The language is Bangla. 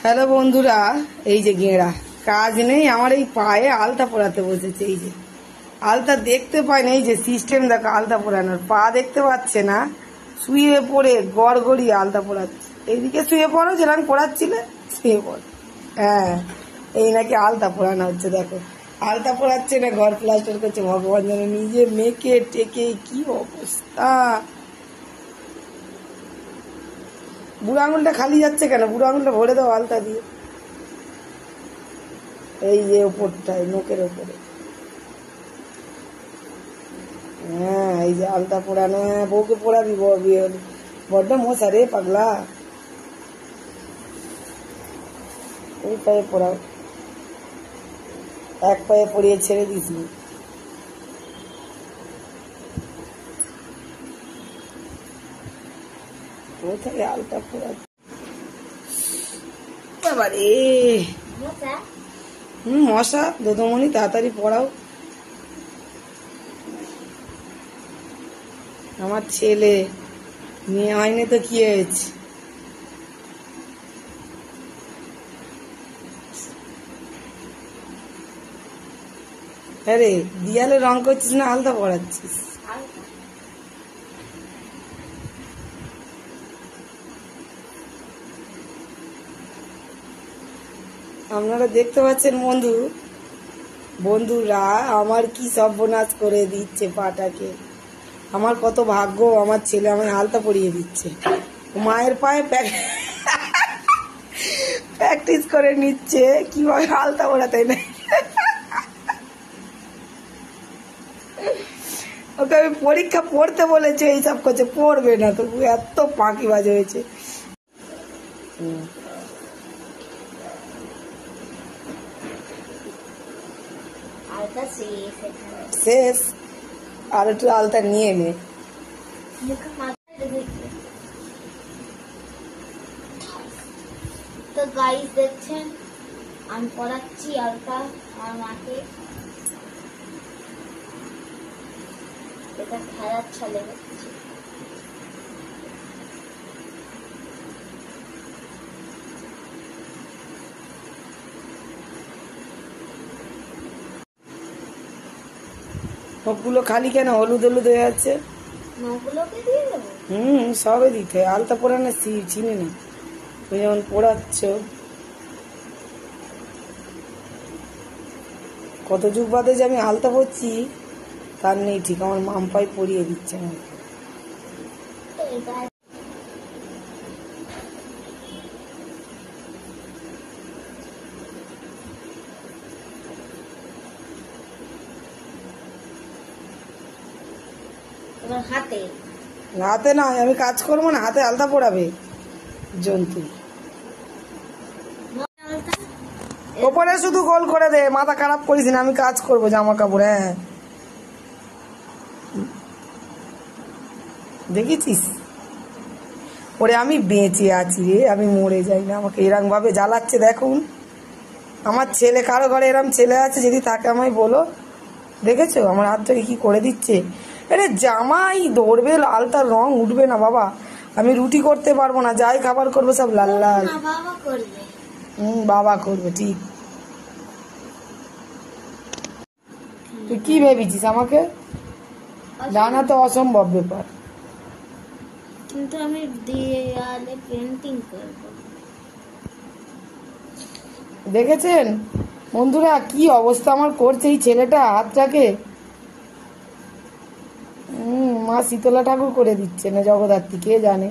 হ্যালো বন্ধুরা, এই যে গেঁড়া কাজ নেই আমার, এই পায়ে আলতা পরাতে বসেছে। এই যে আলতা দেখতে পায় না, এই যে সিস্টেম দেখো আলতা পরানোর, পা দেখতে পাচ্ছে না, শুয়ে পড়ে গড়গড়ি আলতা পরাচ্ছে। এইদিকে শুয়ে পড়ো, যেরকম পড়াচ্ছিলে শুয়ে পড়ো। হ্যাঁ, এই নাকি আলতা পরানো হচ্ছে। দেখো আলতা পরাচ্ছে না, ঘর প্লাস্টার করছে। ভগবান যেন নিজে মেকে টেকে কি অবস্থা। বুড়ো আঙুলটা খালি যাচ্ছে কেন? বুড়ো আঙুলটা ভরে দাও আলতা দিয়ে। এই যে ওপরটায়, নোকের ওপরে। হ্যাঁ, এই যে আলতা পোড়ানো। হ্যাঁ, বউকে পোড়াবি, বড্ড মশা রে পাগলা। ওই পায়ে পোড়াও, এক পায়ে পড়িয়ে ছেড়ে দিছি। কোথায় আলতা পোড়া বাবারে। মশা দোদমণি, তাড়াতাড়ি পড়াও। আমার ছেলে মেয়ে হয়নি তো কি হয়েছে? আরে দিয়ালে রং করছিস না আলতা পড়াচ্ছিস? আপনারা দেখতে পাচ্ছেন বন্ধুরা আমার কি সর্বনাশ করে দিচ্ছে পাটাকে। আমার কত ভাগ্য, আমার ছেলে আমায় আলতা পরিয়ে দিচ্ছে। মায়ের পায়ে প্র্যাকটিস করে নিচ্ছে কিভাবে আলতা পরাতে নেই। ওকে আমি পরীক্ষা পড়তে বলেছি, এইসব করছে, পড়বে না। তবু এত ফাঁকিবাজ হয়েছে। শেষ, আর একটু আলতা নিয়ে নে। তো গাইস দেখছেন আমি পড়াচ্ছি আলতা আমার মাকে। এটা খেলার ছলে হচ্ছে। নখগুলো খালি কেন? হলুদ হলুদ হয়ে যাচ্ছে। নখগুলোকে দিয়ে দেবো? সবে দিতে হয়। আলতা পোড়ানো চিনি না, তুমি যেমন পোড়াচ্ছ। কত যুগ বাদে যে আমি আলতা পরছি তার নেই ঠিক। আমার মাম্পাই পরিয়ে দিচ্ছে আমাকে। হাতে নয়, আমি কাজ করবো না, হাতে আলতা পড়াবে জন্তু। ওপরে শুধু গোল করে দে, মাথা খারাপ করিস না। আমি কাজ করবো জামা কাপড়। হ্যাঁ, দেখেছিস? ওরে আমি বেঁচে আছি রে, আমি মরে যাই না। আমাকে এরকম ভাবে জ্বালাচ্ছে দেখুন। আমার ছেলে, কারো ঘরে এরকম ছেলে আছে যদি তাকে আমায় বলো। দেখেছো আমার হাত থেকে কি করে দিচ্ছে? আরে জামাই ধরবে, আলতার রং উঠবে না বাবা। আমি রুটি করতে পারবো না, যাই খাবার করবো সব লাল লাল। বাবা করবে ঠিক। তুই কি ভেবেছিস আমাকে? জানা তো অসম্ভব ব্যাপার। কিন্তু আমি দেয়ালে পেন্টিং করব। দেখেছেন বন্ধুরা কি অবস্থা আমার করছে এই ছেলেটা হাতটাকে? মা শীতলা ঠাকুর করে দিচ্ছে না জগদ্ধাত্রী, কে জানে।